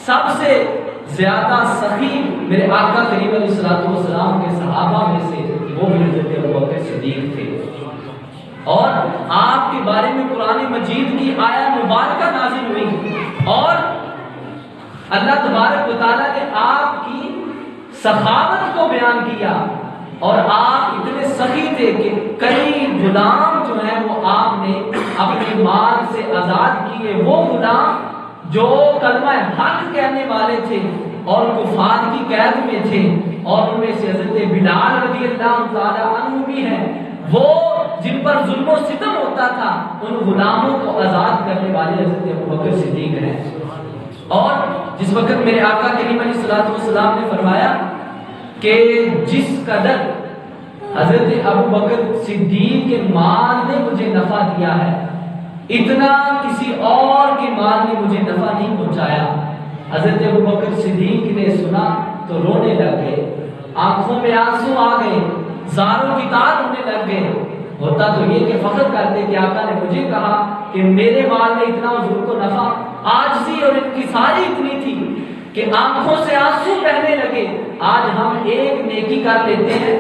سب سے زیادہ سخی میرے آقا کریم علیہ الصلوۃ والسلام کے صحابہ میں سے وہ بھی حضرت ابوبکر صدیق تھے، اور آپ کے بارے میں قرآن مجید کی آیہ مبارکہ نازل ہوئی، اور اللہ تبارک و تعالیٰ نے آپ کی سخاوت کو بیان کیا، اور آپ اتنے سخی تھے کہ کئی غلام جو ہیں وہ آپ نے اپنے مال سے آزاد کیے، وہ غلام جو کلمہ حق کہنے والے تھے اور کفار کی قید میں تھے، اور ان میں سے حضرت بلال رضی اللہ تعالیٰ عنہ بھی ہیں، وہ جن پر ظلم و ستم ہوتا تھا ان غلاموں کو آزاد کرنے والے حضرت ابوبکر صدیق ہیں۔ اور جس وقت میرے آقا کریم علیہ الصلوۃ والسلام نے فرمایا کہ جس قدر حضرت ابوبکر صدیق کے مال نے مجھے نفع دیا ہے اتنا کسی اور کے مال نے مجھے نفع نہیں پہنچایا، حضرت ابوبکر صدیق نے سنا تو رونے لگ گئے، آنکھوں میں آنسو آ گئے، زاروں کی تار ہونے لگ گئے۔ ہوتا تو یہ کہ فخر کرتے کہ آقا نے مجھے کہا کہ میرے مال نے اتنا حضور کو نفع، عاجزی اور انکساری اتنی تھی کہ آنکھوں سے آنسو بہنے لگے۔ آج ہم ایک نیکی کر لیتے ہیں،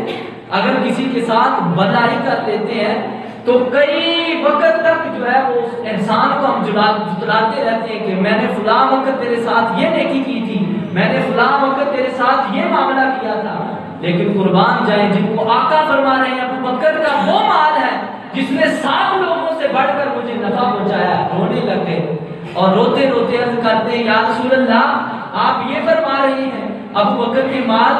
اگر کسی کے ساتھ بھلائی کر لیتے ہیں تو کئی وقت تک جو ہے وہ اس احسان کو ہم جتلاتے رہتے ہیں کہ میں نے فلاں وقت تیرے ساتھ یہ نیکی کی تھی، میں نے فلاں وقت تیرے ساتھ یہ معاملہ کیا تھا، لیکن قربان جائیں جن کو آقا فرما رہے ہیں ابوبکر کا وہ مال ہے جس نے 100 لوگوں سے بڑھ کر مجھے نفع پہنچایا، رونے لگ گئے اور روتے روتے عرض کرتے ہیں یا رسول اللہ آپ یہ فرما رہے ہیں ابوبکر کے مال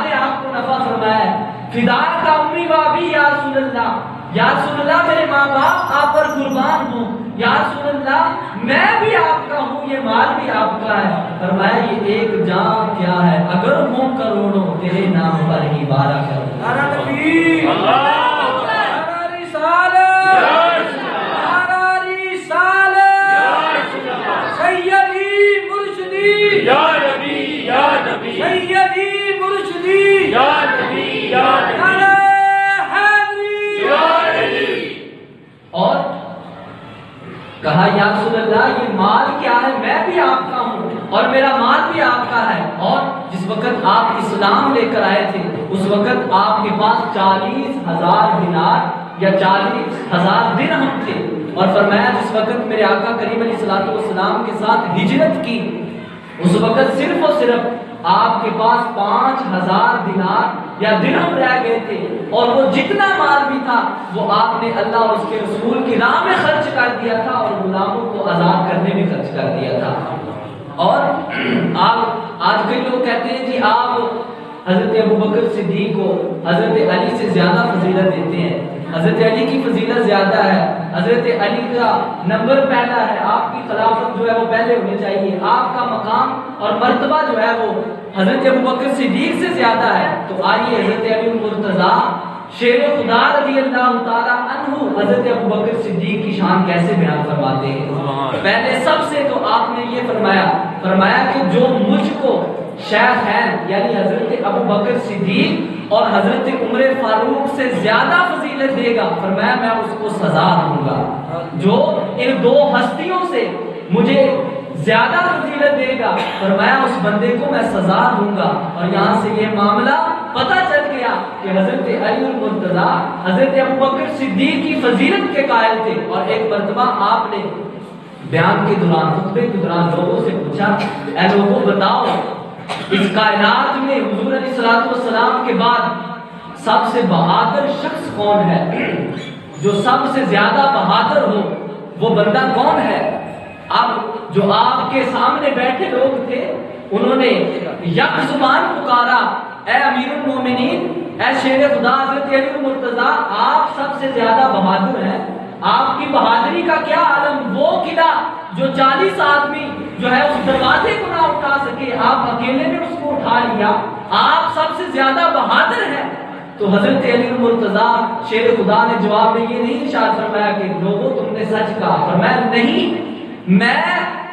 نے آپ کو نفع فرمایا ہے، فداء کا امی و ابی یا رسول اللہ، یا رسول اللہ میرے ماں باپ آپ پر قربان ہوں، یا رسول اللہ میں بھی آپ کا ہوں، یہ مال بھی آپ کا ہے۔ فرمایا یہ ایک جان کیا ہے اگر ہوں کروڑوں تیرے نام پر ہی بارہ کروں۔ نعرہ تکبیر، نعرہ رسالت، نعرہ رسالت، سیدی مرشدی یا نبی یا نبی سیدی مرشدی یا نبی یا نبی نعرہ حیدری یا نبی۔ اور کہا یا رسول اللہ یہ مال کیا ہے، میں بھی آپ کا ہوں اور میرا مال بھی آپ کا ہے۔ اور جس وقت آپ اسلام لے کر آئے تھے اس وقت آپ کے پاس 40,000 دینار یا 40,000 درہم تھے، اور فرمایا جس وقت میرے آقا کریم علیہ الصلوۃ والسلام کے ساتھ ہجرت کی اس وقت صرف اور صرف آپ کے پاس 5,000 دینار یا درہم رہ گئے تھے، اور وہ جتنا مال بھی تھا وہ آپ نے اللہ اور اس کے رسول کی راہ میں خرچ کر دیا تھا اور غلاموں کو آزاد کرنے میں خرچ کر دیا تھا۔ اور آپ آج کئی لوگ کہتے ہیں جی آپ حضرت ابوبکر صدیق کو حضرت علی سے زیادہ فضیلت دیتے ہیں، حضرت علی کی فضیلت زیادہ ہے، حضرت علی کا نمبر پہلا ہے، آپ کی خلافت جو ہے وہ پہلے ہونی چاہیے، آپ کا مقام اور مرتبہ جو ہے وہ حضرت ابوبکر صدیق سے زیادہ ہے۔ تو آئیے حضرت علی المرتضیٰ شیر خدا رضی اللہ تعالیٰ عنہ حضرت ابوبکر صدیق کی شان کیسے بیان فرماتے ہیں۔ پہلے سب سے تو آپ نے یہ فرمایا کہ جو مجھ کو شیخین یعنی حضرت ابوبکر صدیق اور حضرت عمر فاروق سے زیادہ فضیلت دے گا، فرمایا میں اس کو سزا دوں گا۔ جو ان دو ہستیوں سے مجھے زیادہ فضیلت دے گا، فرمایا اس بندے کو میں سزا دوں گا۔ اور یہاں سے یہ معاملہ پتہ چل گیا کہ حضرت علی المرتضیٰ حضرت ابوبکر صدیق کی فضیلت کے قائل تھے۔ اور ایک مرتبہ آپ نے بیان کے دوران خطبے کے دوران لوگوں سے پوچھا اے لوگوں بتاؤ اس کائنات میں حضور علیہ الصلوۃ والسلام کے بعد سب سے بہادر شخص کون ہے، جو سب سے زیادہ بہادر ہو وہ بندہ کون ہے؟ اب جو آپ کے سامنے بیٹھے لوگ تھے انہوں نے یک زبان پکارا اے امیر المومنین، اے شیر خدا حضرت علی المرتضیٰ آپ سب سے زیادہ بہادر ہیں، آپ کی بہادری کا کیا عالم، وہ قلعہ جو 40 آدمی جو ہے اس دروازے کو نہ اٹھا سکے آپ اکیلے نے اس کو اٹھا لیا، آپ سب سے زیادہ بہادر ہیں۔ تو حضرت علی المرتضیٰ شیر خدا نے جواب میں یہ نہیں ارشاد فرمایا کہ لوگوں تم نے سچ کہا، فرمایا نہیں میں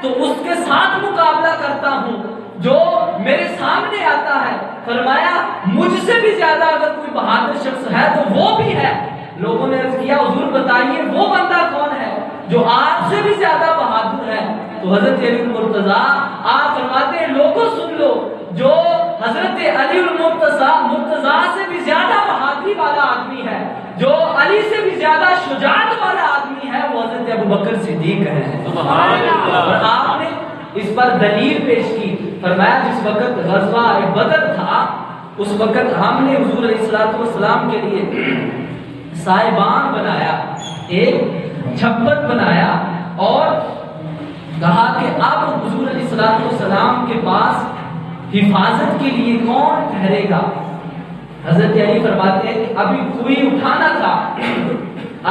تو اس کے ساتھ مقابلہ کرتا ہوں جو میرے سامنے آتا ہے، فرمایا مجھ سے بھی زیادہ اگر کوئی بہادر شخص ہے تو وہ بھی ہے۔ لوگوں نے عرض کیا حضور بتائیے وہ بندہ کون ہے جو آپ سے بھی زیادہ بہادر ہے؟ تو حضرت علی المرتضیٰ آپ فرماتے ہیں لوگوں سن لو، جو حضرت علی المرتضیٰ سے بھی زیادہ بہادری والا آدمی ہے، جو علی سے بھی زیادہ شجاعت والا آدمی ہے، وہ حضرت ابوبکر صدیق ہے۔ اور آپ نے اس پر دلیل پیش کی، فرمایا جس وقت غزوہ بدر تھا اس وقت ہم نے حضور علیہ السلام کے لیے سائبان بنایا، ایک چھپر بنایا اور کہا کہ اب حضور علیہ السلام کے پاس حفاظت کے لیے کون ٹھہرے گا؟ حضرت علی فرماتے ہیں کہ ابھی کوئی اٹھانا تھا،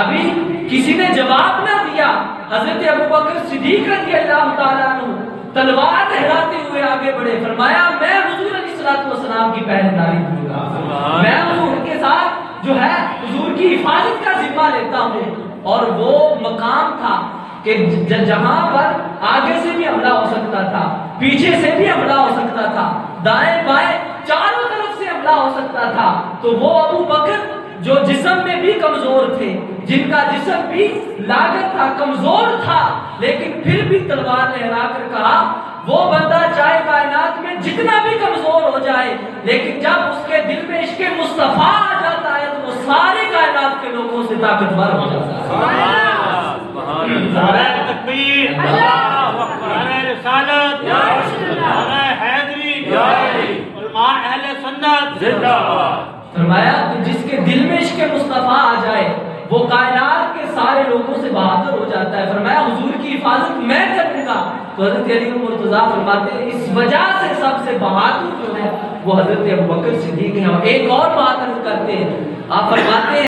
ابھی کسی نے جواب نہ دیا، حضرت ابوبکر صدیق رضی اللہ تعالیٰ عنہ تلوار لہراتے ہوئے آگے بڑھے، فرمایا میں حضور علیہ السلام کی پہرےداری دوں گا، میں حضور کے ساتھ جو ہے حضور کی حفاظت کا ذمہ لیتا ہوں۔ اور وہ مقام تھا کہ جہاں پر آگے سے بھی حملہ ہو سکتا تھا، پیچھے سے بھی حملہ ہو سکتا تھا، دائیں بائیں چاروں طرف سے حملہ ہو سکتا تھا، تو وہ ابو بکر جو جسم میں بھی کمزور تھے، جن کا جسم بھی لاغر تھا، کمزور تھا، لیکن پھر بھی تلوار لہرا کر کہا وہ بندہ چاہے کائنات میں جتنا بھی کمزور ہو جائے، لیکن جب اس کے دل میں عشق مصطفیٰ آ جاتا ہے تو وہ سارے کائنات کے لوگوں سے طاقتور ہو جاتا ہے۔ نعرہ تکبیر، اللہ اکبر، نعرہ رسالت، نعرہ حیدری، علماء اہل سنت زندہ باد۔ فرمایا کہ جس کے دل میں عشق مصطفیٰ آ جائے وہ کائنات کے سارے لوگوں سے بہادر ہو جاتا ہے۔ فرمایا حضور کی حفاظت میں کروں گا، تو حضرت علی المرتضیٰ فرماتے ہیں اس وجہ سے سب سے بہادر جو ہے وہ حضرت ابوبکر صدیق ہیں۔ اور ایک اور بات عرض کرتے ہیں، آپ فرماتے ہیں